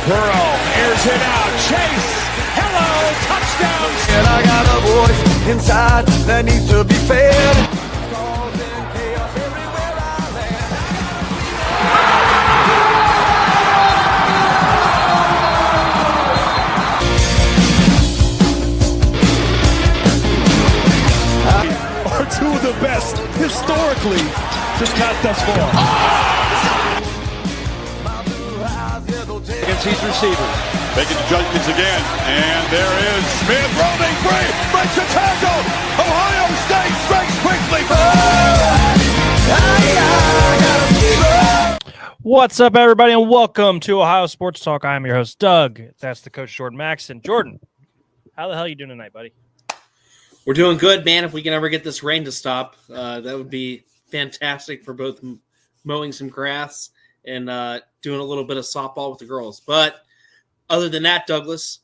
Burrow airs it out. Chase. Hello. Touchdown. And I got a voice inside that needs to be fed. Are two of the best historically, just not thus far. Against these receivers. Making adjustments again, and there is Smith rolling free, breaks a tackle. Ohio State strikes quickly. What's up, everybody, and welcome to Ohio Sports Talk. I'm your host, Doug. That's the coach, Jordan Maxson. Jordan, how the hell are you doing tonight, buddy? We're doing good, man. If we can ever get this rain to stop, that would be fantastic for both mowing some grass and doing a little bit of softball with the girls. But other than that, Douglas,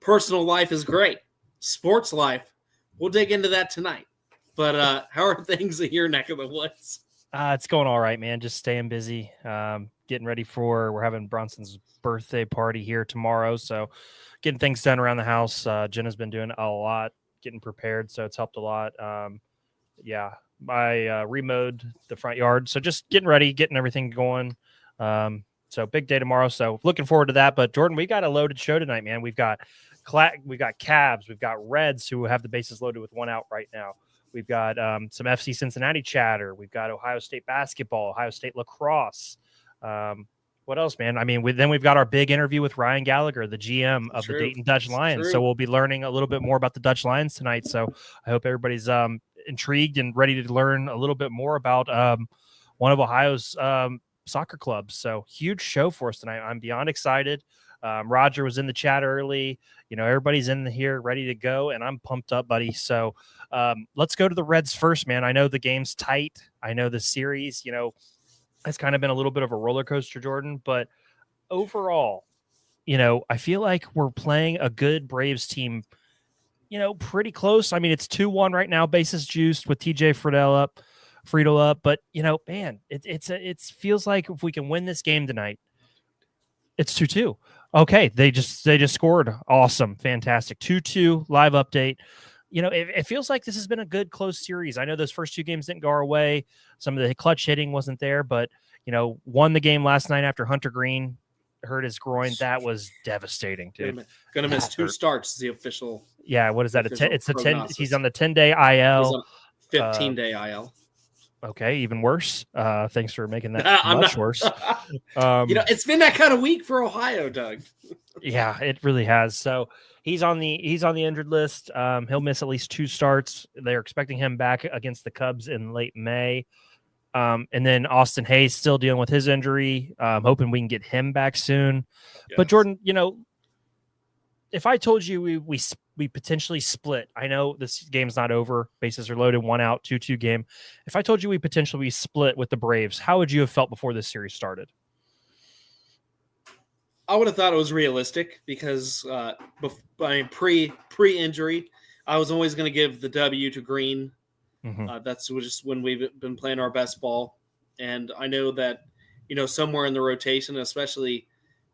personal life is great. Sports life, we'll dig into that tonight. But how are things in your neck of the woods? It's going all right, man. Just staying busy, getting ready we're having Bronson's birthday party here tomorrow. So getting things done around the house. Jenna's been doing a lot, getting prepared. So it's helped a lot. I remowed the front yard. So just getting ready, getting everything going. So big day tomorrow. So looking forward to that. But Jordan, we got a loaded show tonight, man. We've got Cavs, we've got Reds who have the bases loaded with one out right now. We've got some FC Cincinnati chatter. We've got Ohio State basketball, Ohio State lacrosse. What else, man? I mean, we've got our big interview with Ryan Gallagher, the GM of the Dayton Dutch Lions. So we'll be learning a little bit more about the Dutch Lions tonight. So I hope everybody's intrigued and ready to learn a little bit more about one of Ohio's soccer clubs. So huge show for us tonight. I'm beyond excited. Roger was in the chat early. You know, everybody's in here ready to go, and I'm pumped up, buddy. So let's go to the Reds first, man. I know the game's tight. I know the series, has kind of been a little bit of a roller coaster, Jordan. But overall, I feel like we're playing a good Braves team, pretty close. I mean, it's 2-1 right now, bases juiced with TJ Friedel up. But, man, it feels like if we can win this game tonight, it's 2-2. Okay, they just scored. Awesome. Fantastic. 2-2 live update. It feels like this has been a good close series. I know those first two games didn't go our way. Some of the clutch hitting wasn't there, but, won the game last night after Hunter Green hurt his groin. That was devastating, dude. Gonna miss two starts is the official. Yeah, what is that? It's a 10. He's on the 10-day IL. 15-day IL. Okay, even worse. Thanks for making that much worse. It's been that kind of week for Ohio, Doug. Yeah, it really has. So he's on the injured list. He'll miss at least 2 starts. They're expecting him back against the Cubs in late May. And then Austin Hayes still dealing with his injury. Hoping we can get him back soon. Yes. But Jordan, if I told you we potentially split, I know this game's not over. Bases are loaded, 1 out, 2-2 game. If I told you we potentially split with the Braves, how would you have felt before this series started? I would have thought it was realistic because pre-injury, I was always going to give the W to Green. Mm-hmm. That's just when we've been playing our best ball. And I know that, somewhere in the rotation, especially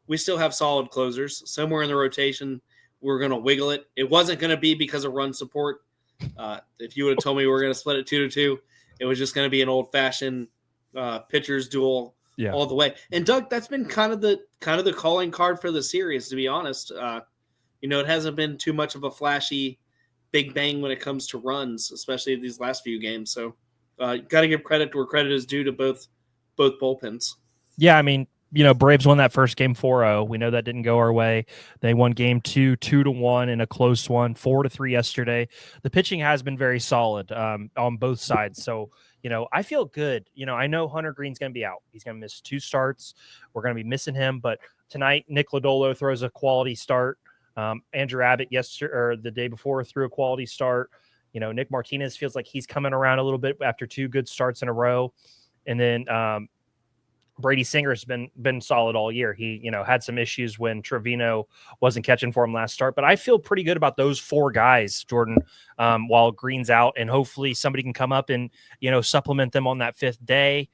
we still have solid closers. Somewhere in the rotation, we're going to wiggle it. It wasn't going to be because of run support. If you would have told me we were going to split it 2-2, it was just going to be an old-fashioned pitchers duel all the way. And Doug, that's been kind of the calling card for the series, to be honest. It hasn't been too much of a flashy big bang when it comes to runs, especially these last few games. So got to give credit where credit is due to both bullpens. Yeah, I mean, Braves won that first game 4-0. We know that didn't go our way. They won game 2, 2-1 in a close one, 4-3 yesterday. The pitching has been very solid on both sides. So, I feel good. I know Hunter Green's going to be out. He's going to miss 2 starts. We're going to be missing him. But tonight, Nick Lodolo throws a quality start. Andrew Abbott the day before threw a quality start. Nick Martinez feels like he's coming around a little bit after 2 good starts in a row. And then Brady Singer's been solid all year. He, had some issues when Trevino wasn't catching for him last start, but I feel pretty good about those 4 guys, Jordan, while Green's out, and hopefully somebody can come up and, supplement them on that 5th day.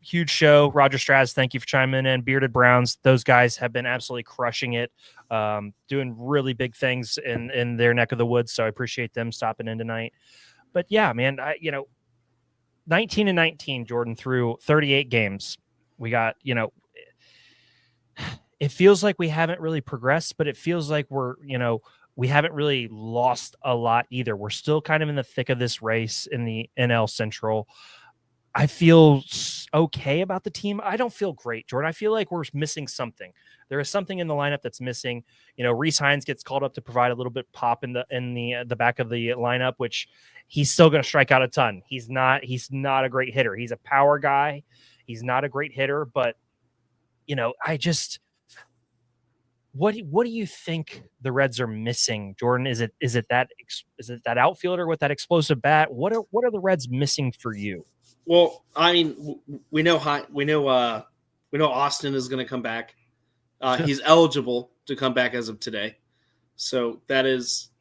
huge show. Roger Straz, thank you for chiming in. Bearded Browns, those guys have been absolutely crushing it, doing really big things in their neck of the woods. So I appreciate them stopping in tonight. But yeah, man, 19-19, Jordan, through 38 games. We got, it feels like we haven't really progressed, but it feels like we haven't really lost a lot either. We're still kind of in the thick of this race in the NL Central. I feel okay about the team. I don't feel great, Jordan. I feel like we're missing something. There is something in the lineup that's missing. Reese Hines gets called up to provide a little bit pop in the back of the lineup, which he's still going to strike out a ton. He's not a great hitter. He's a power guy. He's not a great hitter, but what do you think the Reds are missing, Jordan? Is it that outfielder with that explosive bat? What are the Reds missing for you? Well, I mean, we know Austin is going to come back. He's eligible to come back as of today, so that is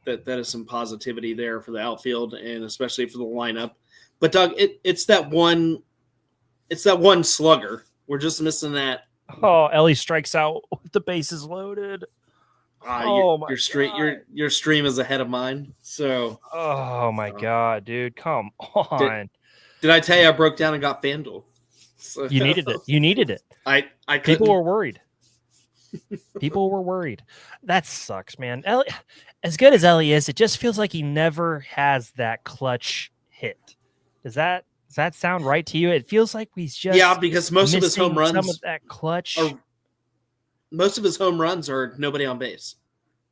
some positivity there for the outfield and especially for the lineup. But Doug, it's that one slugger. We're just missing that. Oh, Ellie strikes out with the bases loaded. Your stream is ahead of mine. So, oh my God, dude, come on. Did I tell you I broke down and got FanDuel? So, you needed it. I People were worried. That sucks, man. Ellie, as good as Ellie is, it just feels like he never has that clutch hit. Does that sound right to you? It feels like he's just because most of his home runs, some of that clutch. Most of his home runs are nobody on base.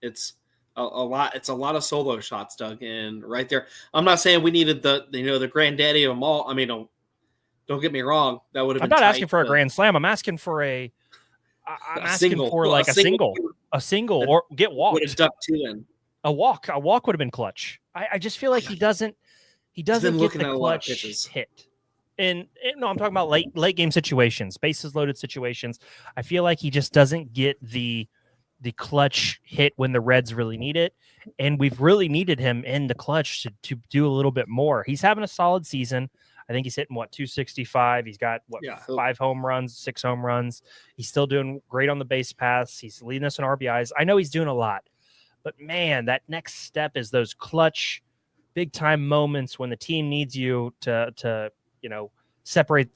It's a lot. It's a lot of solo shots, Doug. And right there, I'm not saying we needed the granddaddy of them all. I mean, don't get me wrong. That would have. I'm been not asking for a grand slam. I'm asking for a single, or get walked. Would have ducked two in. A walk would have been clutch. I just feel like he doesn't get the clutch hit. And no, I'm talking about late game situations, bases loaded situations. I feel like he just doesn't get the clutch hit when the Reds really need it. And we've really needed him in the clutch to do a little bit more. He's having a solid season. I think he's hitting 265. He's got 5 home runs, 6 home runs. He's still doing great on the base paths. He's leading us in RBIs. I know he's doing a lot, but man, that next step is those clutch, big time moments when the team needs you to separate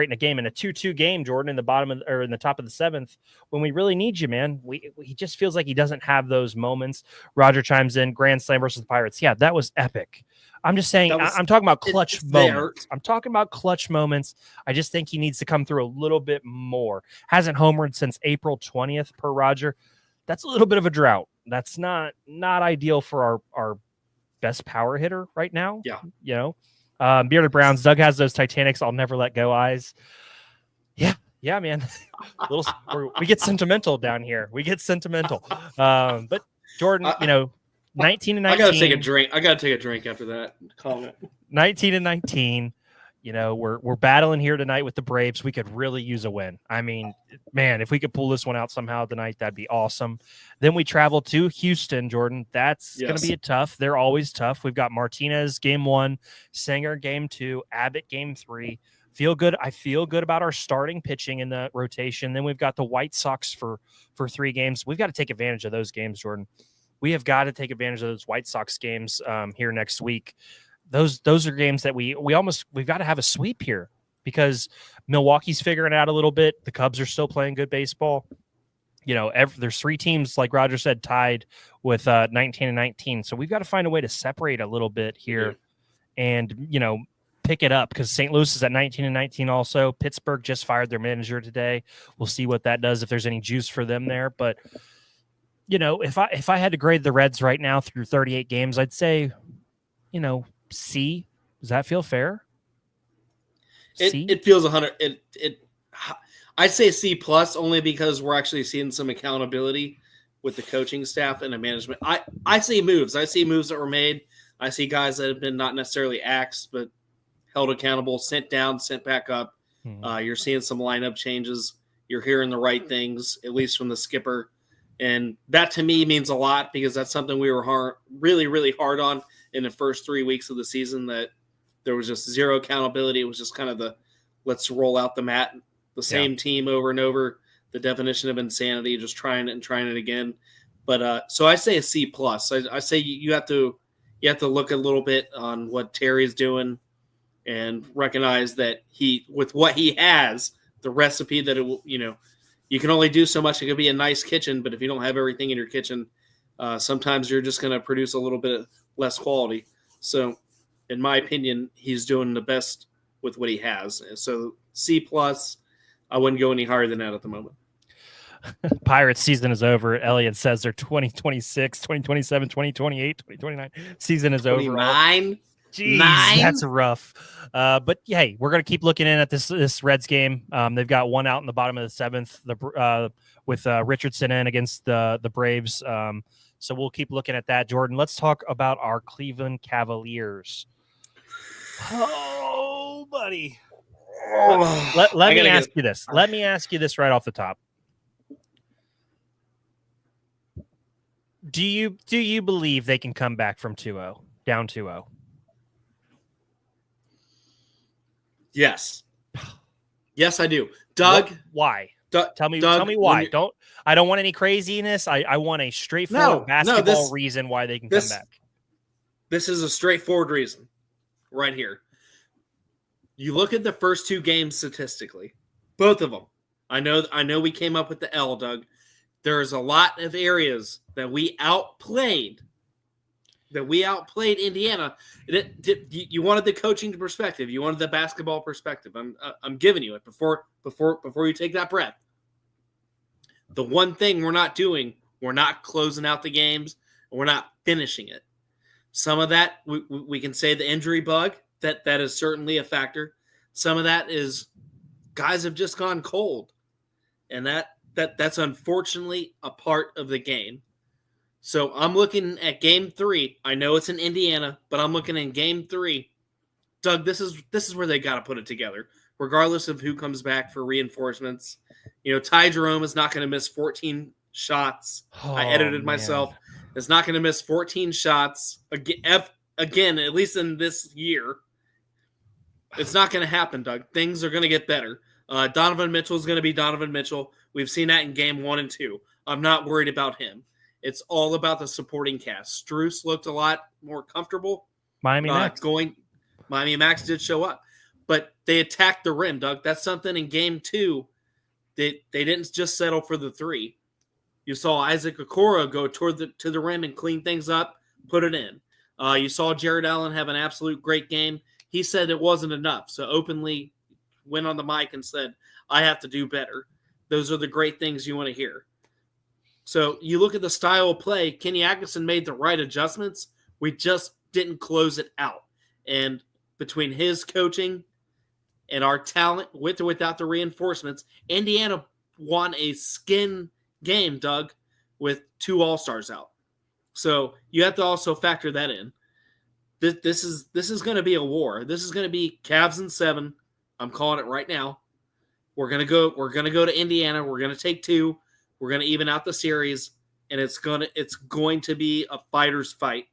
in a game, in a 2-2 game, Jordan, in the top of the 7th, when we really need you, man. He just feels like he doesn't have those moments. Roger chimes in, grand slam versus the Pirates. Yeah, that was epic. I'm just saying, I'm talking about clutch moments. I'm talking about clutch moments. I just think he needs to come through a little bit more. Hasn't homered since April 20th per Roger. That's a little bit of a drought. That's not ideal for our best power hitter right now. Yeah. Bearded Browns. Doug has those Titanics I'll never let go eyes. Yeah, man. We get sentimental down here. But Jordan, 19-19. I gotta take a drink. I gotta take a drink after that comment. 19-19. We're battling here tonight with the Braves. We could really use a win. I mean, man, if we could pull this one out somehow tonight, that'd be awesome. Then we travel to Houston, Jordan. That's going to be tough. They're always tough. We've got Martinez game 1, Singer game 2, Abbott game 3. I feel good about our starting pitching in the rotation. Then we've got the White Sox for 3 games. We've got to take advantage of those games, Jordan. We have got to take advantage of those White Sox games here next week. Those are games that we've got to have a sweep here because Milwaukee's figuring it out a little bit. The Cubs are still playing good baseball. There's 3 teams, like Roger said, tied with 19-19. So we've got to find a way to separate a little bit here and, pick it up because St. Louis is at 19-19 also. Pittsburgh just fired their manager today. We'll see what that does, if there's any juice for them there. But, if I had to grade the Reds right now through 38 games, I'd say, C. Does that feel fair? It feels 100. I'd say C plus only because we're actually seeing some accountability with the coaching staff and the management. I see moves. I see moves that were made. I see guys that have been not necessarily axed, but held accountable, sent down, sent back up. You're seeing some lineup changes. You're hearing the right things, at least from the skipper. And that to me means a lot because that's something we were really, really hard on in the first 3 weeks of the season, that there was just zero accountability. It was just kind of the let's roll out the mat, the same team over and over. The definition of insanity, just trying it and trying it again. But so I say a C plus. I say you have to look a little bit on what Terry's doing and recognize that with what he has, the recipe that it will, you can only do so much. It could be a nice kitchen, but if you don't have everything in your kitchen, sometimes you're just going to produce a little bit less quality. So, in my opinion, he's doing the best with what he has. So C plus. I wouldn't go any higher than that at the moment. Pirates season is over. Elliot says their 2026, 2027, 2028, 2029 season is over. 29? Jeez, 9? that's rough. But hey, we're going to keep looking in at this Reds game. They've got one out in the bottom of the 7th with Richardson in against the Braves. So we'll keep looking at that. Jordan, let's talk about our Cleveland Cavaliers. Oh, buddy. Let me ask you this. Let me ask you this right off the top. Do you believe they can come back from 2-0, down 2-0? Yes. Yes, I do. Doug, why? Tell me why. I don't want any craziness. I want a straightforward basketball reason why they can come back. This is a straightforward reason right here. You look at the first 2 games statistically, both of them. I know we came up with the L, Doug. There's a lot of areas that we outplayed Indiana. You wanted the coaching perspective. You wanted the basketball perspective. I'm giving you it before you take that breath. The one thing we're not doing, we're not closing out the games, and we're not finishing it. Some of that we can say the injury bug. That is certainly a factor. Some of that is guys have just gone cold, and that's unfortunately a part of the game. So I'm looking at Game 3. I know it's in Indiana, but I'm looking in Game 3. Doug, this is where they got to put it together, regardless of who comes back for reinforcements. Ty Jerome is not going to miss 14 shots. I edited myself. Is not going to miss 14 shots again, at least in this year. It's not going to happen, Doug. Things are going to get better. Donovan Mitchell is going to be Donovan Mitchell. We've seen that in Game 1 and 2. I'm not worried about him. It's all about the supporting cast. Strus looked a lot more comfortable. Miami Max did show up. But they attacked the rim, Doug. That's something in Game 2. They didn't just settle for the 3. You saw Isaac Okoro go to the rim and clean things up, put it in. You saw Jared Allen have an absolute great game. He said it wasn't enough, so openly went on the mic and said, I have to do better. Those are the great things you want to hear. So you look at the style of play, Kenny Atkinson made the right adjustments. We just didn't close it out. And between his coaching and our talent, with or without the reinforcements, Indiana won a skin game, Doug, with 2 All-Stars out. So you have to also factor that in. This is going to be a war. This is going to be Cavs in 7. I'm calling it right now. We're going to go to Indiana. We're going to take 2. We're going to even out the series, and it's going to be a fighter's fight.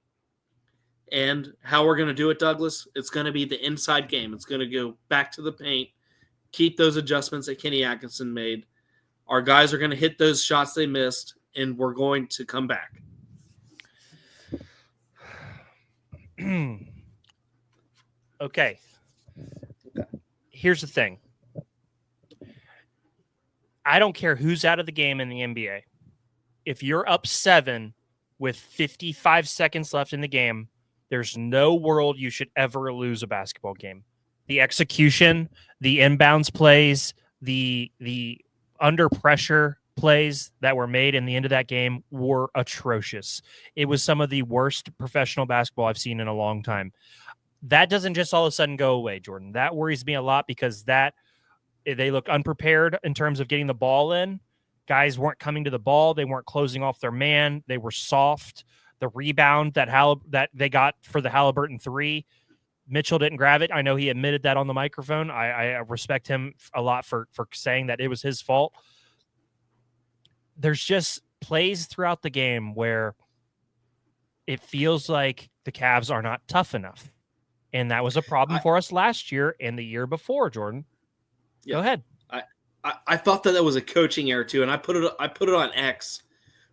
And how we're going to do it, Douglas, it's going to be the inside game. It's going to go back to the paint, keep those adjustments that Kenny Atkinson made. Our guys are going to hit those shots they missed, and we're going to come back. Okay. Here's the thing. I don't care who's out of the game in the NBA. If you're up 7 with 55 seconds left in the game, there's no world you should ever lose a basketball game. The execution, the inbounds plays, the under pressure plays that were made in the end of that game were atrocious. It was some of the worst professional basketball I've seen in a long time. That doesn't just all of a sudden go away, Jordan. That worries me a lot because they look unprepared in terms of getting the ball in. Guys weren't coming to the ball. They weren't closing off their man. They were soft. The rebound that they got for the Halliburton 3, Mitchell didn't grab it. I know he admitted that on the microphone. I respect him a lot for saying that it was his fault. There's just plays throughout the game where it feels like the Cavs are not tough enough. And that was a problem for us last year and the year before, Jordan. Go ahead. I thought that was a coaching error too, and I put it on X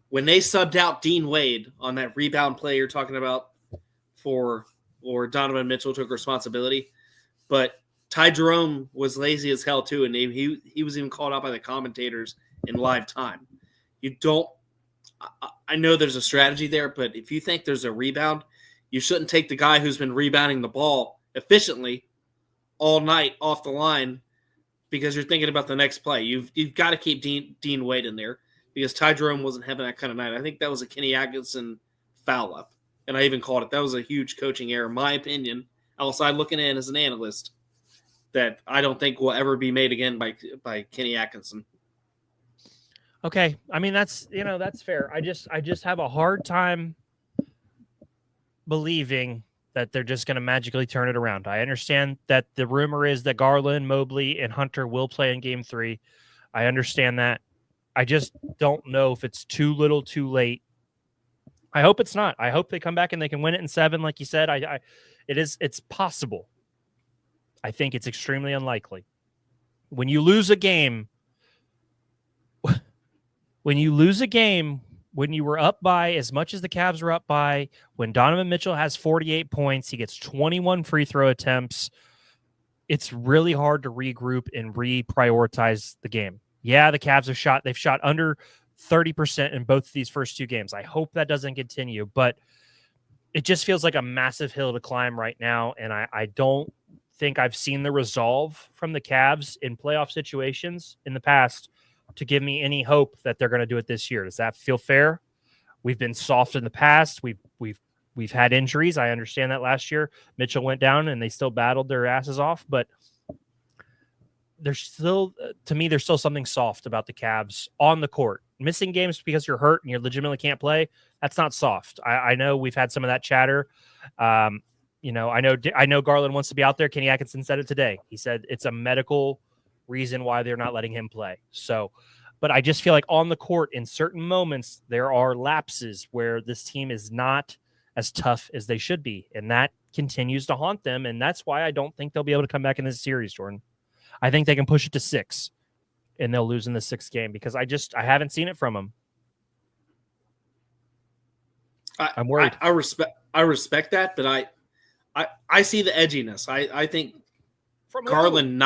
when they subbed out Dean Wade on that rebound play you're talking about or Donovan Mitchell took responsibility, but Ty Jerome was lazy as hell too, and he was even called out by the commentators in live time. You don't. I know there's a strategy there, but if you think there's a rebound, you shouldn't take the guy who's been rebounding the ball efficiently all night off the line because you're thinking about the next play. You've got to keep Dean Wade in there because Ty Jerome wasn't having that kind of night. I think that was a Kenny Atkinson foul up, and I even called it. That was a huge coaching error, in my opinion. Outside looking in as an analyst, that I don't think will ever be made again by Kenny Atkinson. Okay, I mean that's fair. I just have a hard time believing that they're just going to magically turn it around. I understand that the rumor is that Garland, Mobley, and Hunter will play in Game 3. I understand that. I just don't know if it's too little, too late. I hope it's not. I hope they come back and they can win it in 7, like you said. It's possible. I think it's extremely unlikely. When you lose a game, when you were up by as much as the Cavs were up by, when Donovan Mitchell has 48 points, he gets 21 free throw attempts, it's really hard to regroup and reprioritize the game. Yeah, the Cavs they've shot under 30% in both of these first 2 games. I hope that doesn't continue, but it just feels like a massive hill to climb right now, and I don't think I've seen the resolve from the Cavs in playoff situations in the past to give me any hope that they're going to do it this year. Does that feel fair? We've been soft in the past. We've had injuries. I understand that last year Mitchell went down and they still battled their asses off, but there's still, to me, there's still something soft about the Cavs on the court. Missing games because you're hurt and you legitimately can't play, that's not soft. I know we've had some of that chatter. I know Garland wants to be out there. Kenny Atkinson said it today. He said it's a medical reason why they're not letting him play. So, but I just feel like on the court in certain moments, there are lapses where this team is not as tough as they should be. And that continues to haunt them. And that's why I don't think they'll be able to come back in this series, Jordan. I think they can push it to 6 and they'll lose in the 6th game because I haven't seen it from them. I'm worried. I respect that, but I see the edginess. I think from Garland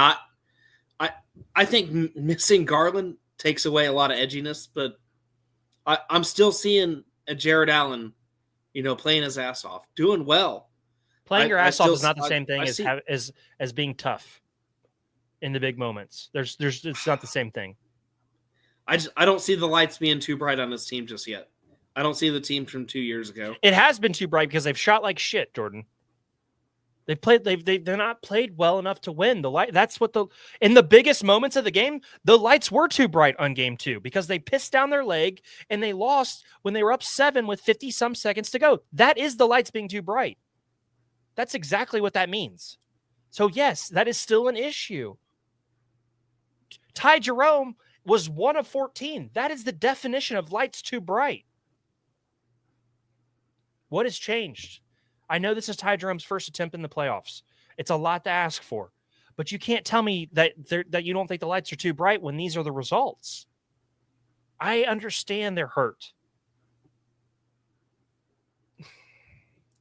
I think missing Garland takes away a lot of edginess, but I'm still seeing a Jared Allen, playing his ass off, doing well. Playing your ass off is not the same thing as being tough in the big moments. It's not the same thing. I don't see the lights being too bright on this team just yet. I don't see the team from 2 years ago. It has been too bright because they've shot like shit, Jordan. They're not played well enough to win. In the biggest moments of the game, the lights were too bright on Game 2 because they pissed down their leg and they lost when they were up 7 with 50 some seconds to go. That is the lights being too bright. That's exactly what that means. So yes, that is still an issue. Ty Jerome was 1 of 14. That is the definition of lights too bright. What has changed? I know this is Ty Jerome's first attempt in the playoffs. It's a lot to ask for, but you can't tell me that you don't think the lights are too bright when these are the results. I understand they're hurt.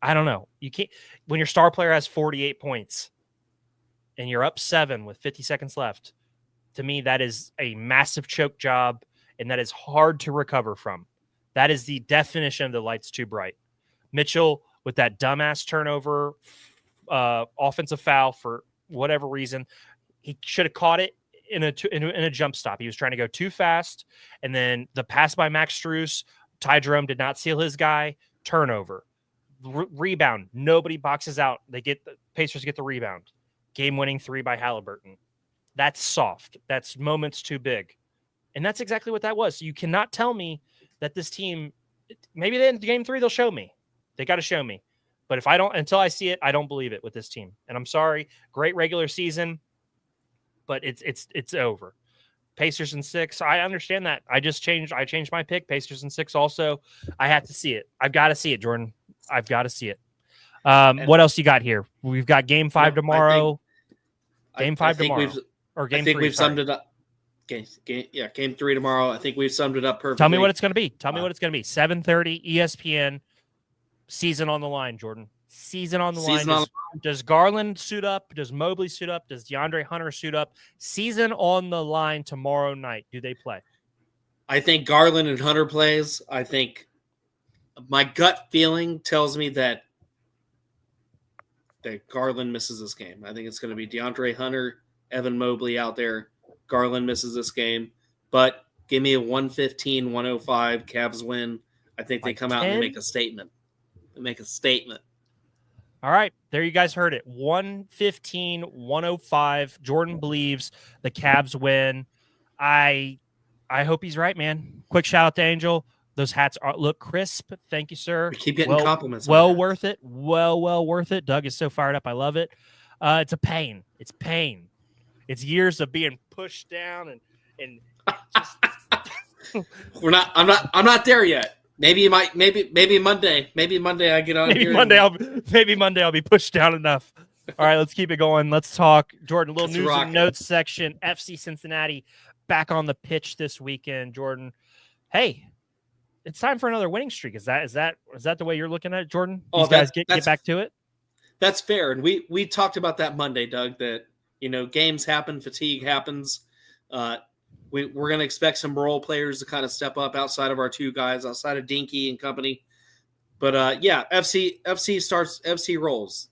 I don't know. You can't, when your star player has 48 points and you're up 7 with 50 seconds left, to me, that is a massive choke job and that is hard to recover from. That is the definition of the lights too bright. Mitchell, with that dumbass turnover, offensive foul for whatever reason, he should have caught it in a jump stop. He was trying to go too fast, and then the pass by Max Strus, Ty Jerome did not seal his guy. Turnover, rebound. Nobody boxes out. Pacers get the rebound. Game-winning 3 by Halliburton. That's soft. That's moments too big, and that's exactly what that was. So you cannot tell me that this team. Maybe in Game 3 they'll show me. They got to show me. But until I see it, I don't believe it with this team. And I'm sorry, great regular season, but it's over. Pacers in 6. I understand that. I changed my pick. Pacers in 6 also. I have to see it. I've got to see it, Jordan. I've got to see it. What else you got here? We've got Game 5 tomorrow. Game 5 tomorrow. Or game I think 3, we've summed it up. Game 3 tomorrow. I think we've summed it up perfectly. Tell me what it's going to be. 7:30 ESPN. Season on the line, Jordan. Season on the line. Does Garland suit up? Does Mobley suit up? Does DeAndre Hunter suit up? Season on the line tomorrow night. Do they play? I think Garland and Hunter plays. I think my gut feeling tells me that Garland misses this game. I think it's going to be DeAndre Hunter, Evan Mobley out there. Garland misses this game. But give me a 115-105 Cavs win. I think they come out and make a statement. All right. There you guys heard it. 115-105. Jordan believes the Cavs win. I hope he's right, man. Quick shout out to Angel. Those hats look crisp. Thank you, sir. We keep getting compliments. Well worth it. Well worth it. Doug is so fired up. I love it. It's a pain. It's pain. It's years of being pushed down and just I'm not there yet. Maybe Monday. Maybe Monday I get on here. Maybe Monday I'll be pushed down enough. All right, let's keep it going. Let's talk, Jordan. A little news and notes section. FC Cincinnati back on the pitch this weekend. Jordan, hey, it's time for another winning streak. Is that the way you're looking at it, Jordan? These guys get back to it. That's fair, and we talked about that Monday, Doug. That games happen, fatigue happens. We're going to expect some role players to kind of step up outside of our two guys, outside of Dinky and company. But FC rolls.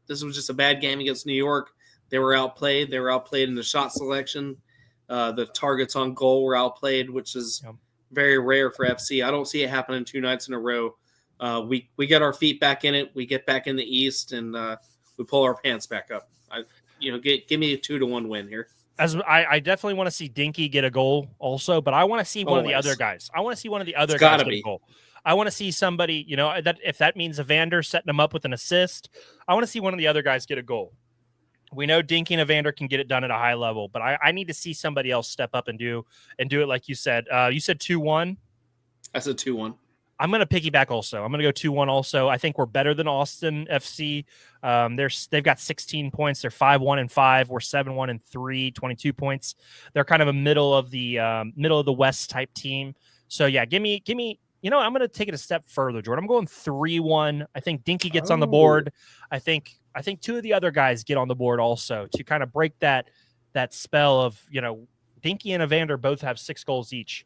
This was just a bad game against New York. They were outplayed. They were outplayed in the shot selection. The targets on goal were outplayed, which is very rare for FC. I don't see it happening 2 nights in a row. We get our feet back in it. We get back in the East, and we pull our pants back up. Give me a 2-1 win here. As I definitely want to see Dinky get a goal also, but I want to see one of the other guys. I want to see one of the other guys get a goal. I want to see somebody, that if that means Evander setting him up with an assist, I want to see one of the other guys get a goal. We know Dinky and Evander can get it done at a high level, but I need to see somebody else step up and do it like you said. You said 2-1. I said 2-1. I'm going to piggyback also. I'm going to go 2-1 also. I think we're better than Austin FC. They've got 16 points. They're 5-1-5. We're 7-1-3, 22 points. They're kind of a middle of the West type team. So yeah, give me. I'm going to take it a step further, Jordan. I'm going 3-1. I think Dinky gets on the board. I think 2 of the other guys get on the board also to kind of break that spell of Dinky and Evander both have 6 goals each.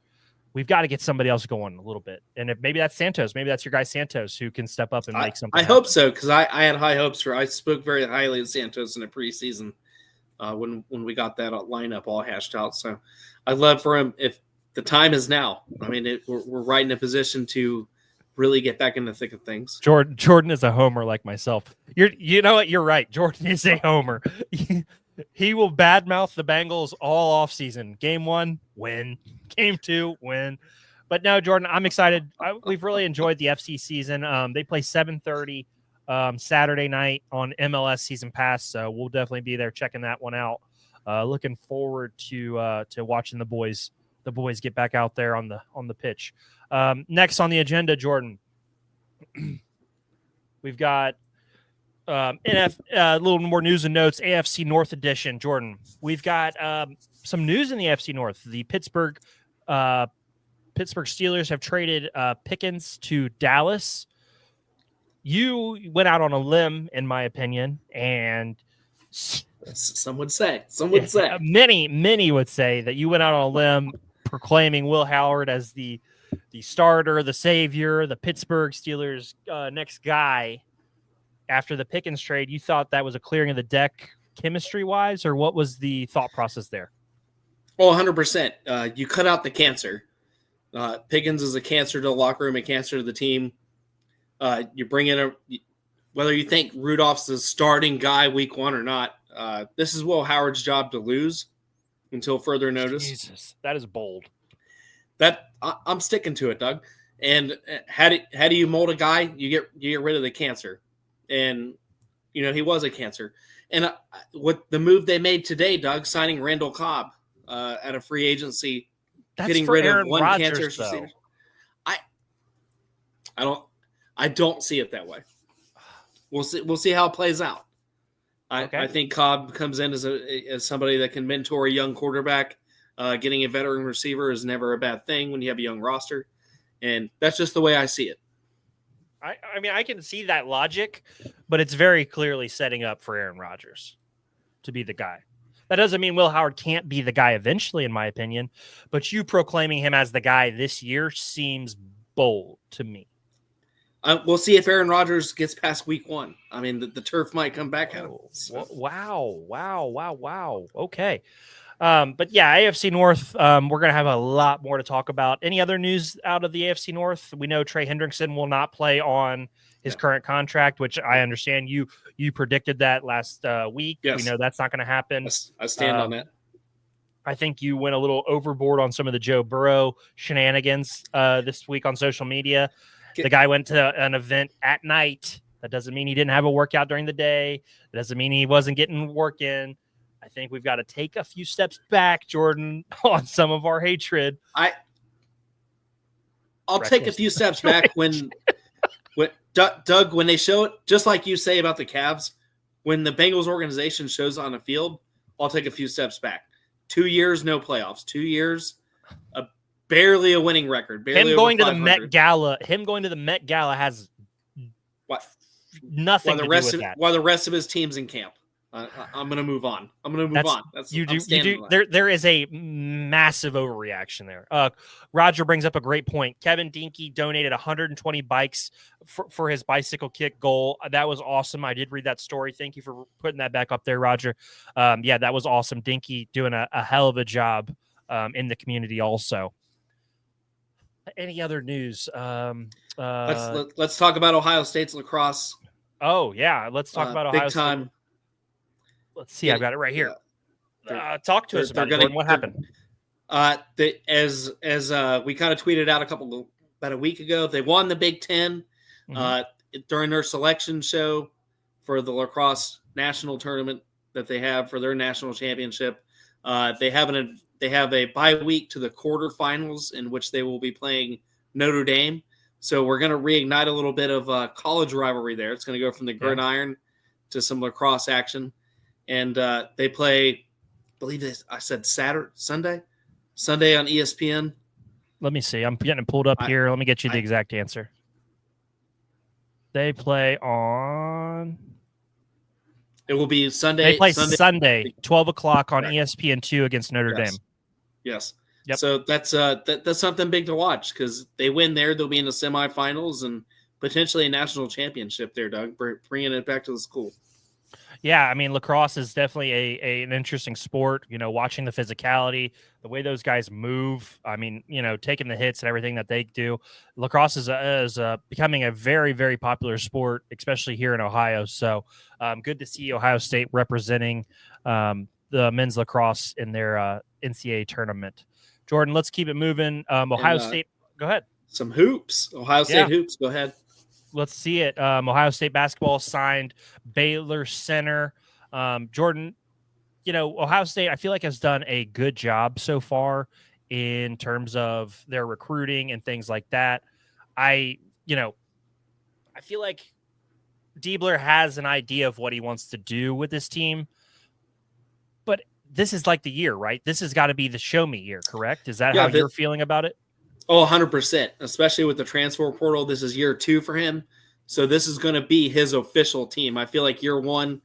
We've got to get somebody else going a little bit. And if maybe that's Santos, maybe that's your guy Santos who can step up and make something happen. Hope so, because I had high hopes I spoke very highly of Santos in the preseason when we got that lineup all hashed out. So I'd love for him if the time is now. I mean, we're right in a position to really get back in the thick of things. Jordan is a homer like myself. You know what? You're right. Jordan is a homer. He will badmouth the Bengals all offseason. Game 1, win. Game 2, win. But no, Jordan, I'm excited. We've really enjoyed the FC season. They play 7:30 Saturday night on MLS Season Pass, so we'll definitely be there checking that one out. Looking forward to watching the boys get back out there on the pitch. Next on the agenda, Jordan, we've got a little more news and notes, AFC North edition. Jordan, we've got some news in the AFC North. The Pittsburgh Steelers have traded Pickens to Dallas. You went out on a limb, in my opinion, and some would say many would say that you went out on a limb proclaiming Will Howard as the starter, the savior, the Pittsburgh Steelers next guy. After the Pickens trade, you thought that was a clearing of the deck chemistry-wise, or what was the thought process there? Well, 100%. You cut out the cancer. Pickens is a cancer to the locker room, a cancer to the team. You bring in whether you think Rudolph's the starting guy week 1 or not, this is Will Howard's job to lose until further notice. Jesus, that is bold. I'm sticking to it, Doug. And how do you mold a guy? You get rid of the cancer. And, he was a cancer. And what the move they made today, Doug, signing Randall Cobb at a free agency, getting rid of one cancer. I don't see it that way. We'll see how it plays out. I think Cobb comes in as somebody that can mentor a young quarterback. Getting a veteran receiver is never a bad thing when you have a young roster, and that's just the way I see it. I mean, I can see that logic, but it's very clearly setting up for Aaron Rodgers to be the guy. That doesn't mean Will Howard can't be the guy eventually, in my opinion, but you proclaiming him as the guy this year seems bold to me. We'll see if Aaron Rodgers gets past week 1. I mean, the turf might come back out. So. Wow. Okay. But yeah, AFC North, we're going to have a lot more to talk about. Any other news out of the AFC North? We know Trey Hendrickson will not play on his current contract, which I understand you predicted that last week. Yes. We know that's not going to happen. I stand on that. I think you went a little overboard on some of the Joe Burrow shenanigans this week on social media. The guy went to an event at night. That doesn't mean he didn't have a workout during the day. It doesn't mean he wasn't getting work in. I think we've got to take a few steps back, Jordan, on some of our hatred. I'll take a few steps back when Doug, when they show it, just like you say about the Cavs, when the Bengals organization shows on a field, I'll take a few steps back. 2 years, no playoffs. 2 years, barely a winning record. Him going to the Met Gala has nothing to do with that. While the rest of his team's in camp. I'm going to move on. There is a massive overreaction there. Roger brings up a great point. Kevin Dinky donated 120 bikes for his bicycle kick goal. That was awesome. I did read that story. Thank you for putting that back up there, Roger. Yeah, that was awesome. Dinky doing a hell of a job in the community also. Any other news? Let's talk about Ohio State's lacrosse. Oh, yeah. Let's talk about Ohio big time. State. Let's see. I've got it right here. Talk to us about it. What happened? As we kind of tweeted out about a week ago, they won the Big Ten during their selection show for the lacrosse national tournament that they have for their national championship. They have a bye week to the quarterfinals in which they will be playing Notre Dame. So we're going to reignite a little bit of college rivalry there. It's going to go from the gridiron to some lacrosse action. And they play, I believe I said Sunday on ESPN. Let me see. I'm getting it pulled up here. Let me get you the exact answer. They play on. It will be Sunday. They play Sunday 12 o'clock on ESPN2 against Notre Dame. Yes. Yep. So that's something big to watch because they win there. They'll be in the semifinals and potentially a national championship there, Doug, bringing it back to the school. Yeah, I mean, lacrosse is definitely an interesting sport. You know, watching the physicality, the way those guys move. I mean, you know, taking the hits and everything that they do. Lacrosse is becoming a very, very popular sport, especially here in Ohio. So good to see Ohio State representing the men's lacrosse in their NCAA tournament. Jordan, let's keep it moving. Ohio State, go ahead. Some hoops. Ohio State hoops, go ahead. Let's see it. Ohio State basketball signed Baylor center. Jordan, you know, Ohio State, I feel like has done a good job so far in terms of their recruiting and things like that. I feel like Diebler has an idea of what he wants to do with this team, but this is like the year, right? This has got to be the show me year, correct? Is that how you're feeling about it? Oh, 100%, especially with the transfer portal. This is year 2 for him. So this is going to be his official team. I feel like year 1,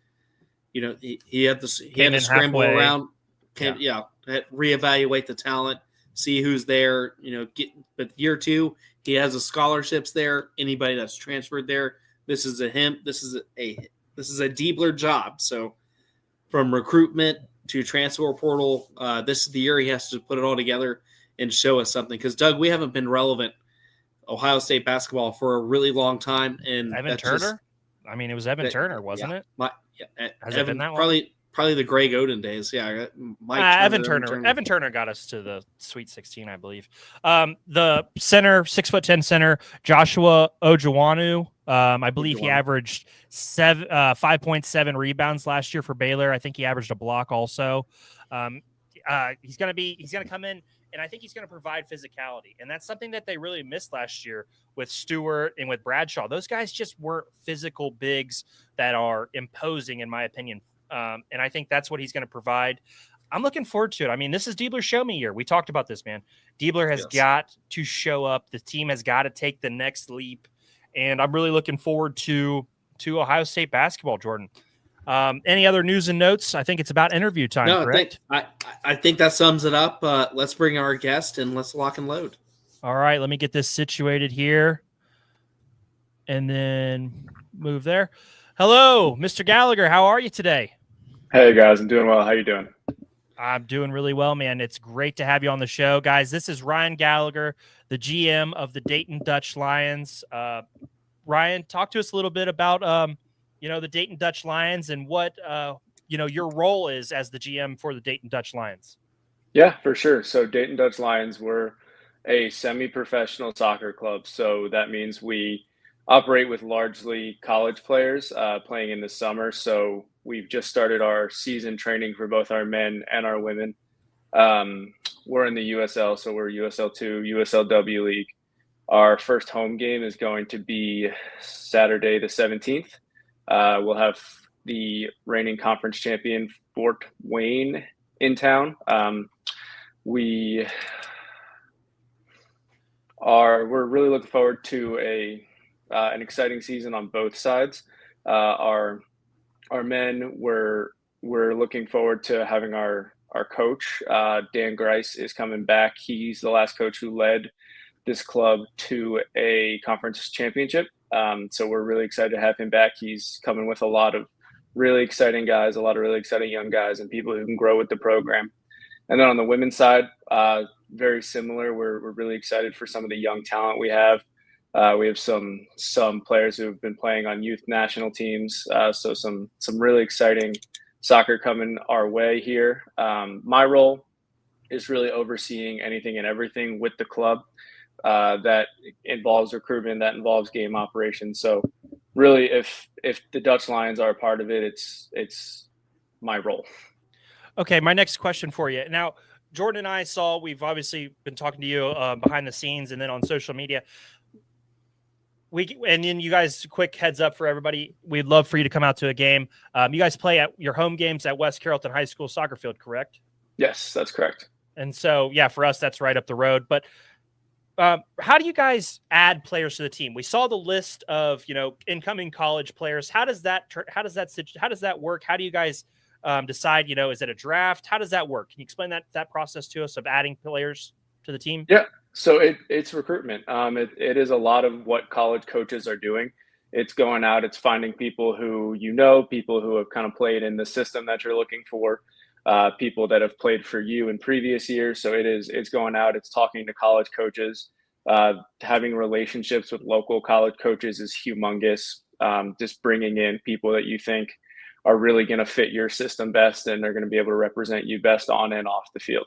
you know, he had to scramble around, reevaluate the talent, see who's there, you know, but year 2, he has the scholarships there. Anybody that's transferred there, this is a Diebler job. So from recruitment to transfer portal, this is the year he has to put it all together and show us something. Because, Doug, we haven't been relevant Ohio State basketball for a really long time. And Evan Turner? It was Evan Turner, wasn't it? Has it been that long? Probably the Greg Oden days. Yeah. Evan Turner got us to the Sweet 16, I believe. The center, 6'10" center, Joshua Ojawanu. I believe he averaged 5.7 rebounds last year for Baylor. I think he averaged a block also. He's going to come in And I think he's going to provide physicality. And that's something that they really missed last year with Stewart and with Bradshaw. Those guys just weren't physical bigs that are imposing, in my opinion. And I think that's what he's going to provide. I'm looking forward to it. I mean, this is Diebler's show me year. We talked about this, man. Diebler has got to show up. The team has got to take the next leap. And I'm really looking forward to Ohio State basketball, Jordan. Any other news and notes? I think it's about interview time, correct? I think that sums it up. Let's bring our guest and let's lock and load. All right, let me get this situated here and then move there. Hello, Mr. Gallagher. How are you today? Hey, guys. I'm doing well. How you doing? I'm doing really well, man. It's great to have you on the show. Guys, this is Ryan Gallagher, the GM of the Dayton Dutch Lions. Ryan, talk to us a little bit about the Dayton Dutch Lions and what, your role is as the GM for the Dayton Dutch Lions. Yeah, for sure. So Dayton Dutch Lions, we're a semi-professional soccer club. So that means we operate with largely college players playing in the summer. So we've just started our season training for both our men and our women. We're in the USL, so we're USL2, USLW League. Our first home game is going to be Saturday the 17th. We'll have the reigning conference champion Fort Wayne in town. We're really looking forward to an exciting season on both sides. Our men, we're looking forward to having our coach, Dan Grice, is coming back. He's the last coach who led this club to a conference championship. So we're really excited to have him back. He's coming with a lot of really exciting guys, a lot of really exciting young guys and people who can grow with the program. And then on the women's side, very similar. We're really excited for some of the young talent we have. We have some players who have been playing on youth national teams. So some really exciting soccer coming our way here. My role is really overseeing anything and everything with the club that involves recruitment, that involves game operations. So really, if the Dutch Lions are a part of it, it's my role. Okay, my next question for you. Now, Jordan and I we've obviously been talking to you behind the scenes and then on social media. And then you guys, quick heads up for everybody, we'd love for you to come out to a game. You guys play at your home games at West Carrollton High School soccer field, correct? Yes, that's correct. And so, yeah, for us, that's right up the road. But how do you guys add players to the team? We saw the list of, incoming college players. How does that work? How do you guys decide, is it a draft? How does that work? Can you explain that process to us of adding players to the team? Yeah. So it's recruitment. It is a lot of what college coaches are doing. It's going out, it's finding people who people who have kind of played in the system that you're looking for, people that have played for you in previous years. So it's going out, it's talking to college coaches, having relationships with local college coaches is humongous. Just bringing in people that you think are really going to fit your system best and are going to be able to represent you best on and off the field.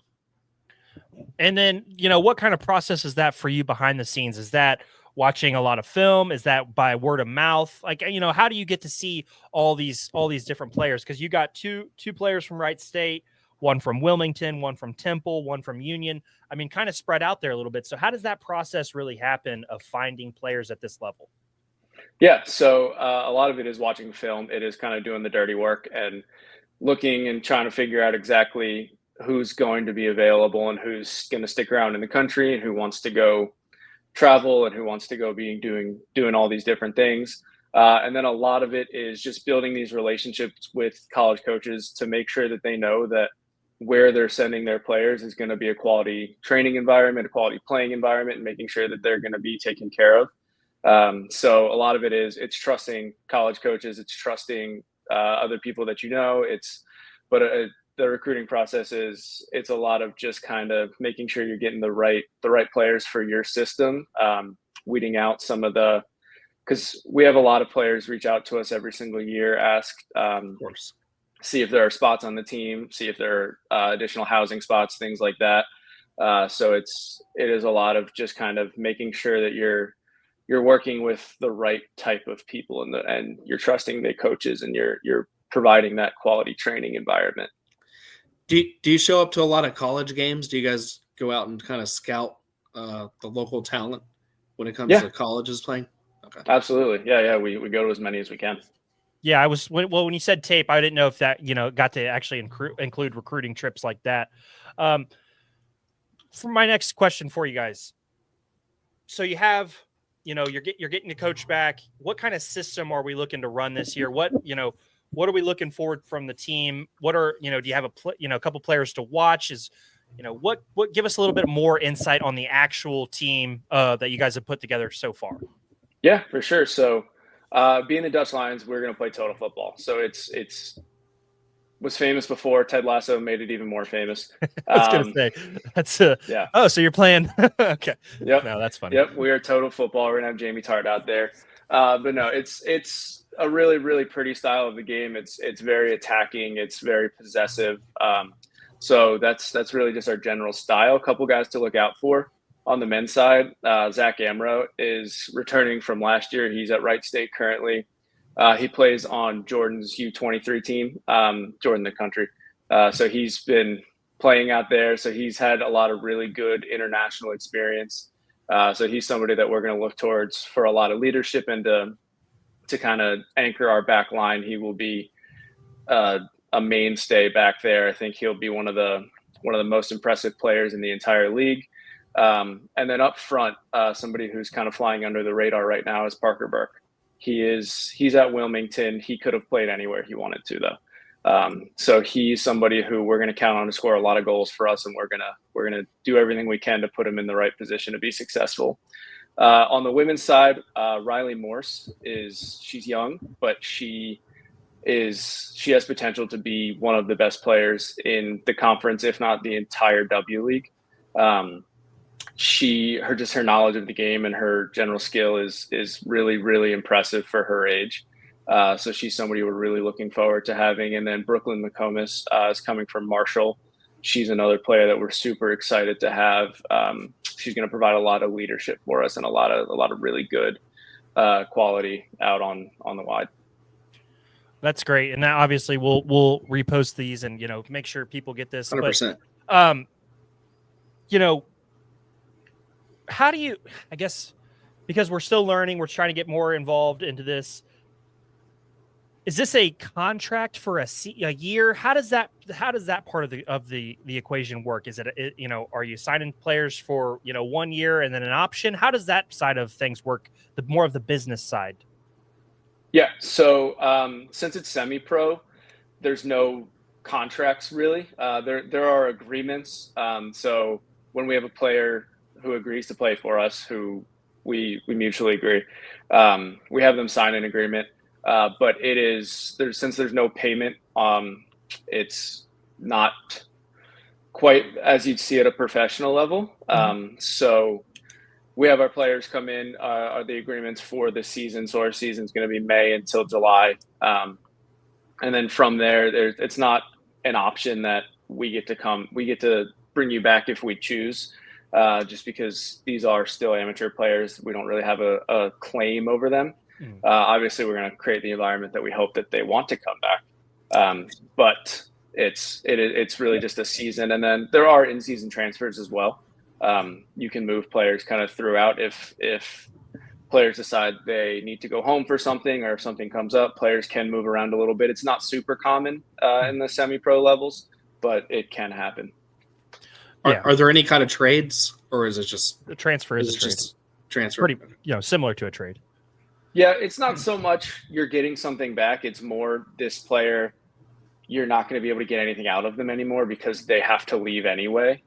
And then, what kind of process is that for you behind the scenes? Is that watching a lot of film? Is that by word of mouth? Like, how do you get to see all these different players? Because you got two players from Wright State, one from Wilmington, one from Temple, one from Union. I mean, kind of spread out there a little bit. So how does that process really happen of finding players at this level? Yeah, so a lot of it is watching film. It is kind of doing the dirty work and looking and trying to figure out exactly who's going to be available and who's going to stick around in the country and who wants to go travel and who wants to go doing all these different things. And then a lot of it is just building these relationships with college coaches to make sure that they know that where they're sending their players is going to be a quality training environment, a quality playing environment, and making sure that they're going to be taken care of. So a lot of it is it's trusting college coaches, it's trusting other people that the recruiting process it's a lot of just kind of making sure you're getting the right players for your system, weeding out because we have a lot of players reach out to us every single year, ask, see if there are spots on the team, see if there are additional housing spots, things like that. So it is a lot of just kind of making sure that you're working with the right type of people and you're trusting the coaches and you're providing that quality training environment. Do you show up to a lot of college games? Do you guys go out and kind of scout the local talent when it comes Yeah. to colleges playing? Okay. Absolutely. Yeah. We go to as many as we can. Yeah, when you said tape, I didn't know if that, got to actually include recruiting trips like that. For my next question for you guys. So you have, you're getting the coach back. What kind of system are we looking to run this year? What are we looking forward from the team? What are, do you have a couple players to watch? What give us a little bit more insight on the actual team that you guys have put together so far? Yeah, for sure. So being the Dutch Lions, we're going to play total football. So it's was famous before. Ted Lasso made it even more famous. I was going to say that's yeah. Oh, so you're playing. Okay. Yep. No, that's funny. Yep. We are total football. We're going to have Jamie Tart out there. But no, it's a really, really pretty style of the game. It's very attacking. It's very possessive. So that's really just our general style. A couple guys to look out for. On the men's side, Zach Amro is returning from last year. He's at Wright State currently. He plays on Jordan's U23 team, Jordan the country. So he's been playing out there. So he's had a lot of really good international experience. So he's somebody that we're going to look towards for a lot of leadership and to kind of anchor our back line. He will be a mainstay back there. I think he'll be one of the most impressive players in the entire league. And then up front, somebody who's kind of flying under the radar right now is Parker Burke. He's at Wilmington. He could have played anywhere he wanted to, though. So he's somebody who we're going to count on to score a lot of goals for us, and we're gonna do everything we can to put him in the right position to be successful. On the women's side, Riley Morse she's young, but she has potential to be one of the best players in the conference, if not the entire W League. Her knowledge of the game and her general skill is really, really impressive for her age. So she's somebody we're really looking forward to having. And then Brooklyn McComas is coming from Marshall. She's another player that we're super excited to have. She's going to provide a lot of leadership for us and a lot of really good quality out on the wide. That's great. And now obviously we'll repost these and, make sure people get this. 100%. But, how do you, I guess, because we're still learning, we're trying to get more involved into this. Is this a contract for a year? How does that part of the equation work? Is it, are you signing players for, 1 year and then an option? How does that side of things work? The more of the business side. Yeah. So since it's semi-pro, there's no contracts really. There are agreements. So when we have a player who agrees to play for us, who we mutually agree, we have them sign an agreement. But since there's no payment, it's not quite as you'd see at a professional level. So we have our players come in, are the agreements for the season. So our season's going to be May until July. And then from there, it's not an option that we get to bring you back if we choose. Just because these are still amateur players, we don't really have a claim over them. Obviously, we're going to create the environment that we hope that they want to come back. But it's really just a season, and then there are in-season transfers as well. You can move players kind of throughout if players decide they need to go home for something, or if something comes up, players can move around a little bit. It's not super common in the semi-pro levels, but it can happen. Are there any kind of trades, or is it just the transfer? Is a trade. Just transfer? Pretty, similar to a trade. Yeah, it's not so much you're getting something back. It's more this player, you're not going to be able to get anything out of them anymore because they have to leave anyway.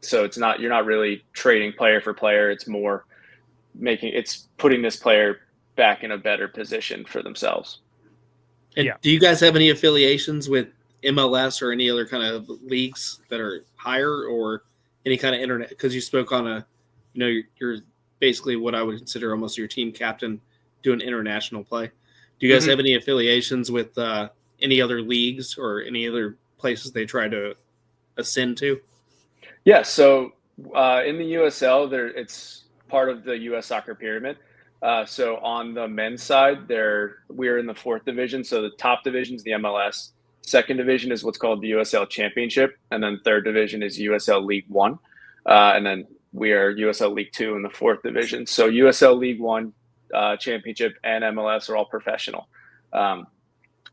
So you're not really trading player for player. It's more putting this player back in a better position for themselves. And do you guys have any affiliations with MLS or any other kind of leagues that are higher, or any kind of internet? Because you spoke on you're basically what I would consider almost your team captain doing international play. Do you guys have any affiliations with any other leagues or any other places they try to ascend to? Yeah. So in the USL, it's part of the US soccer pyramid. So on the men's side, we're in the 4th division. So the top division is the MLS. Second division is what's called the USL Championship, and then third division is USL League One. and then we are USL League 2 in the 4th division. So USL League 1 championship and MLS are all professional.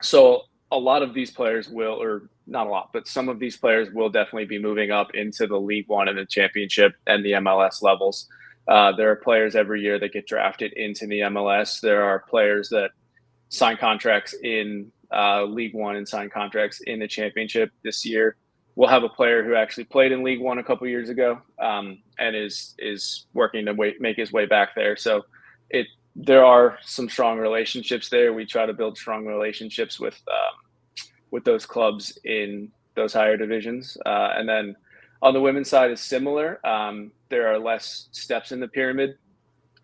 So a lot of these players will, or not a lot, but some of these players will definitely be moving up into the League 1 and the championship and the MLS levels. There are players every year that get drafted into the MLS. There are players that sign contracts in League 1 and sign contracts in the championship this year. We'll have a player who actually played in League 1 a couple years ago and is working to make his way back there. So there are some strong relationships there. We try to build strong relationships with those clubs in those higher divisions. And then on the women's side is similar. There are less steps in the pyramid.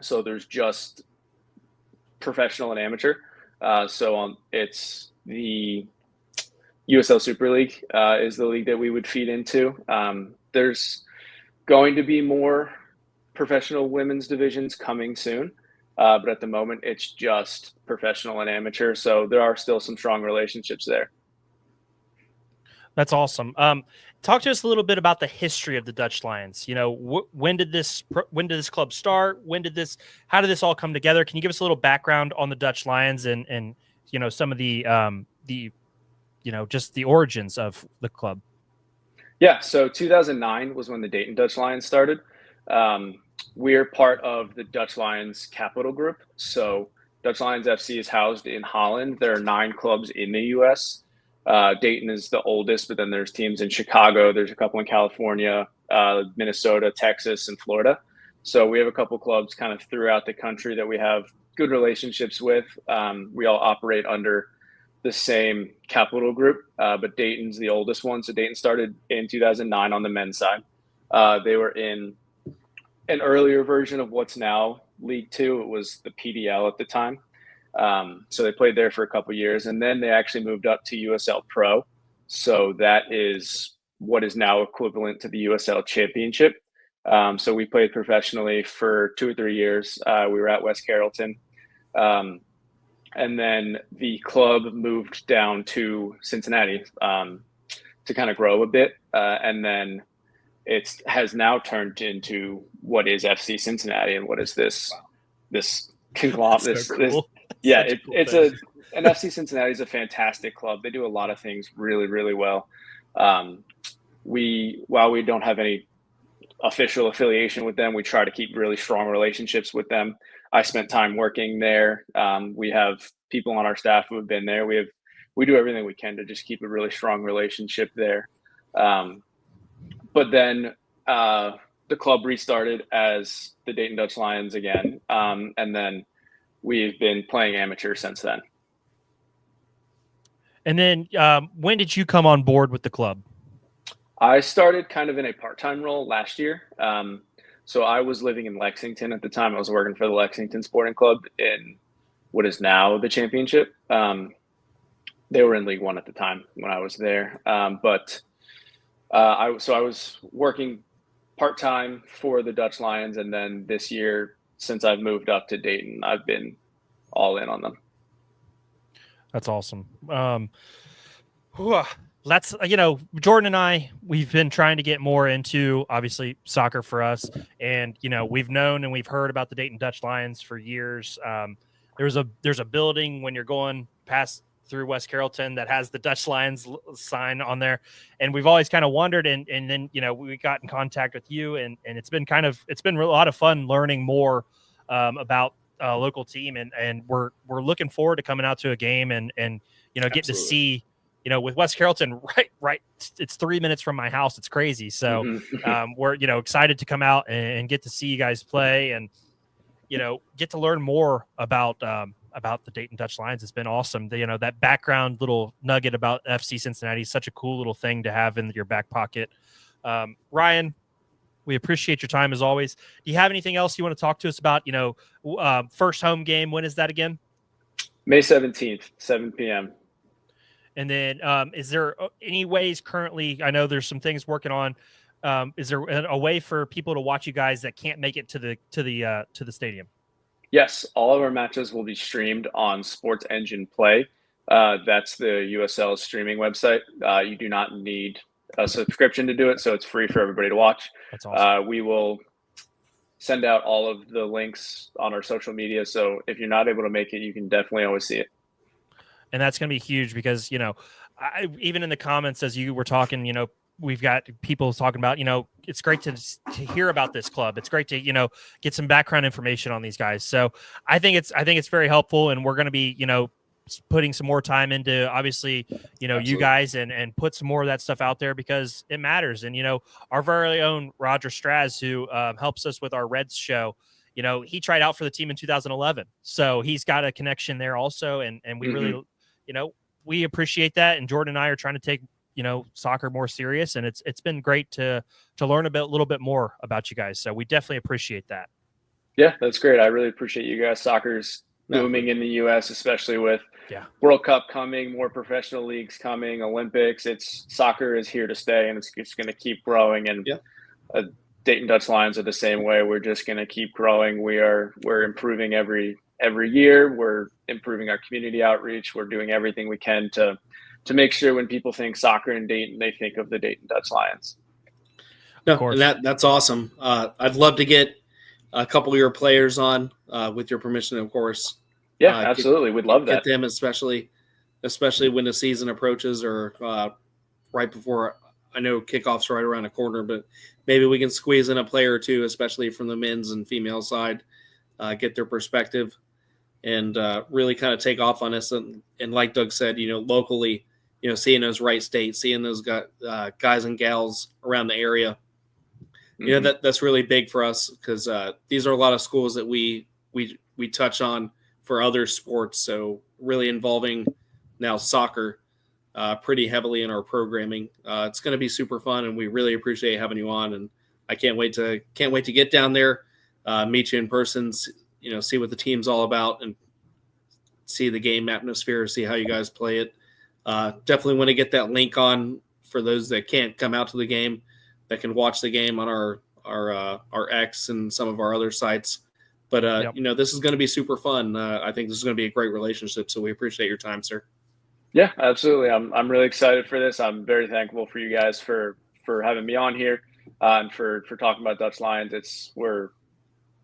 So there's just professional and amateur. It's the USL Super League is the league that we would feed into. There's going to be more professional women's divisions coming soon. But at the moment, it's just professional and amateur. So there are still some strong relationships there. That's awesome. Talk to us a little bit about the history of the Dutch Lions. You know, when did this club start? How did this all come together? Can you give us a little background on the Dutch Lions and you know, some of the just the origins of the club? Yeah. So 2009 was when the Dayton Dutch Lions started. We're part of the Dutch Lions Capital Group. So Dutch Lions FC is housed in Holland. There are 9 clubs in the U.S. Dayton is the oldest, but then there's teams in Chicago. There's a couple in California, Minnesota, Texas, and Florida. So we have a couple clubs kind of throughout the country that we have good relationships with. We all operate under the same capital group, but Dayton's the oldest one. So Dayton started in 2009 on the men's side. They were in an earlier version of what's now League 2. It was the PDL at the time. So they played there for a couple years, and then they actually moved up to USL Pro. So that is what is now equivalent to the USL Championship. So we played professionally for 2 or 3 years. We were at West Carrollton. And then the club moved down to Cincinnati to kind of grow a bit. And then it has now turned into what is FC Cincinnati and what is this conglomerate. So cool. An FC Cincinnati is a fantastic club. They do a lot of things really, really well. While we don't have any official affiliation with them, we try to keep really strong relationships with them. I spent time working there. We have people on our staff who have been there. We do everything we can to just keep a really strong relationship there. But then the club restarted as the Dayton Dutch Lions again. And then we've been playing amateur since then. And then when did you come on board with the club? I started kind of in a part-time role last year. So I was living in Lexington at the time. I was working for the Lexington Sporting Club in what is now the championship. They were in League 1 at the time when I was there. But I was working part-time for the Dutch Lions. And then this year, since I've moved up to Dayton, I've been all in on them. That's awesome. That's, Jordan and I, we've been trying to get more into, obviously, soccer for us. And, we've known and we've heard about the Dayton Dutch Lions for years. There's a building when you're going past through West Carrollton that has the Dutch Lions sign on there. And we've always kind of wondered. And then, we got in contact with you and it's been a lot of fun learning more about a local team. And we're looking forward to coming out to a game and getting to see, with West Carrollton, right. It's 3 minutes from my house. It's crazy. So we're, excited to come out and get to see you guys play and, get to learn more about the Dayton Dutch Lions. It's been awesome. That background little nugget about FC Cincinnati is such a cool little thing to have in your back pocket. Ryan, we appreciate your time as always. Do you have anything else you want to talk to us about? First home game. When is that again? May 17th, 7 p.m. And then is there any ways currently, I know there's some things working on, is there a way for people to watch you guys that can't make it to the stadium? Yes, all of our matches will be streamed on Sports Engine Play. That's the USL streaming website. You do not need a subscription to do it, so it's free for everybody to watch. That's awesome. We will send out all of the links on our social media, so if you're not able to make it, you can definitely always see it. And that's going to be huge because, even in the comments as you were talking, we've got people talking about, it's great to hear about this club. It's great to, get some background information on these guys. So I think it's very helpful, and we're going to be, putting some more time into, obviously, you guys and put some more of that stuff out there because it matters. And, our very own Roger Straz, who helps us with our Reds show, he tried out for the team in 2011. So he's got a connection there also. And we really, we appreciate that. And Jordan and I are trying to take, soccer more serious. And it's been great to learn a little bit more about you guys. So we definitely appreciate that. Yeah, that's great. I really appreciate you guys. Soccer's booming in the U.S., especially with World Cup coming, more professional leagues coming, Olympics. Soccer is here to stay, and it's going to keep growing. And Dayton Dutch Lions are the same way. We're just going to keep growing. We're improving every year. We're improving our community outreach. We're doing everything we can to make sure when people think soccer in Dayton, they think of the Dayton Dutch Lions. No, and that's awesome. I'd love to get a couple of your players on, with your permission, of course. Yeah, absolutely. We'd love that. Get them, especially when the season approaches or right before. I know kickoff's right around the corner, but maybe we can squeeze in a player or two, especially from the men's and female side, get their perspective, and really kind of take off on this. And like Doug said, locally, seeing those Wright State, seeing those guys and gals around the area, that's really big for us because these are a lot of schools that we touch on for other sports. So really involving now soccer pretty heavily in our programming. It's going to be super fun, and we really appreciate having you on. And I can't wait to get down there, meet you in person, see what the team's all about, and see the game atmosphere, see how you guys play it. Definitely want to get that link on for those that can't come out to the game, that can watch the game on our X and some of our other sites. But, this is going to be super fun. I think this is going to be a great relationship. So we appreciate your time, sir. Yeah, absolutely. I'm really excited for this. I'm very thankful for you guys for having me on here and for talking about Dutch Lions. We're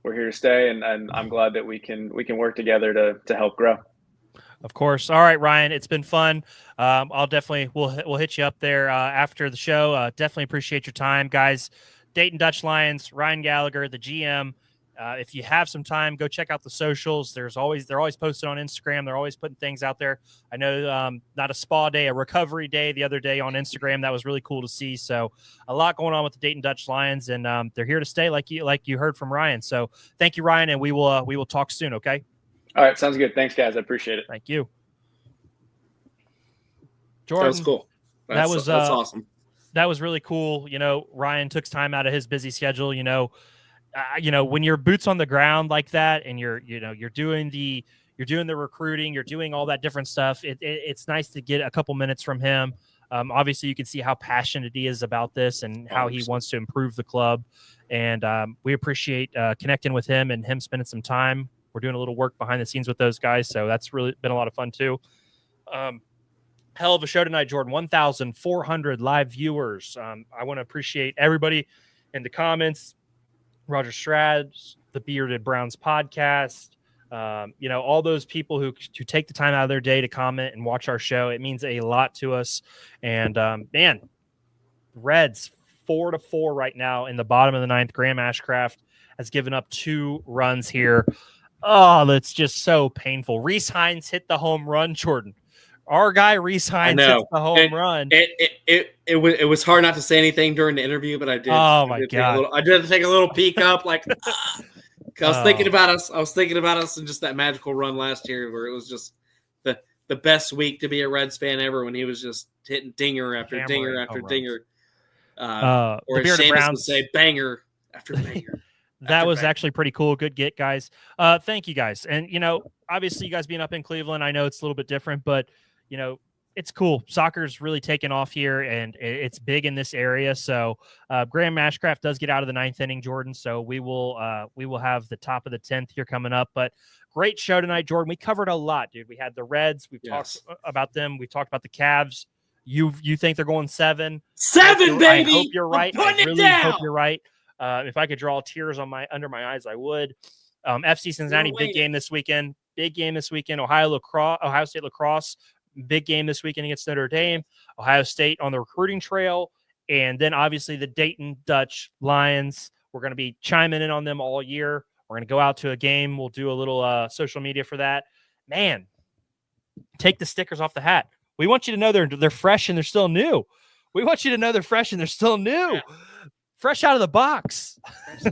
here to stay, and I'm glad that we can work together to help grow. Of course. All right, Ryan, it's been fun. We'll hit you up there after the show. Definitely appreciate your time, guys. Dayton Dutch Lions, Ryan Gallagher, the GM. If you have some time, go check out the socials. They're always posted on Instagram. They're always putting things out there. I know not a spa day, a recovery day the other day on Instagram. That was really cool to see. So a lot going on with the Dayton Dutch Lions, and they're here to stay, like you heard from Ryan. So thank you, Ryan, and we will talk soon. Okay. All right, sounds good. Thanks, guys. I appreciate it. Thank you, Jordan. That was cool. That's awesome. That was really cool. Ryan took time out of his busy schedule. When you're boots on the ground like that, and you're doing the recruiting, you're doing all that different stuff. It's nice to get a couple minutes from him. Obviously, you can see how passionate he is about this and how he wants to improve the club. And we appreciate connecting with him and him spending some time. We're doing a little work behind the scenes with those guys, so that's really been a lot of fun too. Hell of a show tonight, Jordan. 1,400 live viewers. I want to appreciate everybody in the comments. Roger Straz, the Bearded Browns podcast, all those people who take the time out of their day to comment and watch our show. It means a lot to us. And Reds 4-4 right now in the bottom of the ninth. Graham Ashcraft has given up 2 runs here. Oh, that's just so painful. Reese Hines hit the home run, Jordan. Our guy Reese Hines hits the home run. It was hard not to say anything during the interview, but I did. Oh my God! I did take a little peek up, like I was thinking about us. I was thinking about us and just that magical run last year, where it was just the best week to be a Reds fan ever, when he was just hitting dinger after dinger after dinger. Or as Seamus would say, banger after banger. That was actually pretty cool. Good get, guys. Thank you, guys. And, obviously you guys being up in Cleveland, I know it's a little bit different, but, it's cool. Soccer's really taken off here, and it's big in this area. So Graham Ashcraft does get out of the 9th inning, Jordan. So we will have the top of the 10th here coming up. But great show tonight, Jordan. We covered a lot, dude. We had the Reds. We've talked about them. We talked about the Cavs. You think they're going 7? 7, baby. I hope you're right. I'm putting I really hope you're right. If I could draw tears under my eyes, I would. FC Cincinnati, big game this weekend. Ohio State Lacrosse, big game this weekend against Notre Dame. Ohio State on the recruiting trail. And then obviously the Dayton Dutch Lions. We're going to be chiming in on them all year. We're going to go out to a game. We'll do a little social media for that. Man, take the stickers off the hat. We want you to know they're fresh and they're still new. We want you to know they're fresh and they're still new. Yeah. Fresh out of the box. So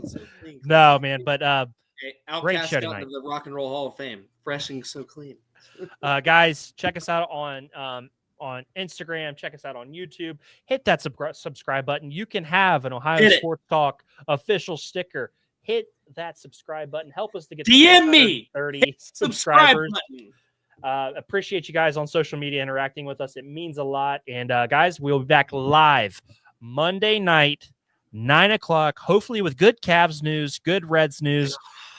no, man, but great show tonight. The Rock and Roll Hall of Fame. Fresh and so clean. Guys, check us out on Instagram. Check us out on YouTube. Hit that subscribe button. You can have an Ohio Sports Talk official sticker. Hit that subscribe button. Help us to get DM me 30 subscribers. Appreciate you guys on social media interacting with us. It means a lot. And guys, we'll be back live Monday night, 9:00. Hopefully with good Cavs news, good Reds news.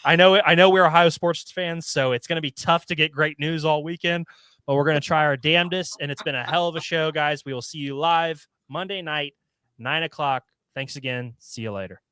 I know we're Ohio sports fans, so it's going to be tough to get great news all weekend, but we're going to try our damnedest. And it's been a hell of a show, guys. We will see you live Monday night, 9:00. Thanks again. See you later.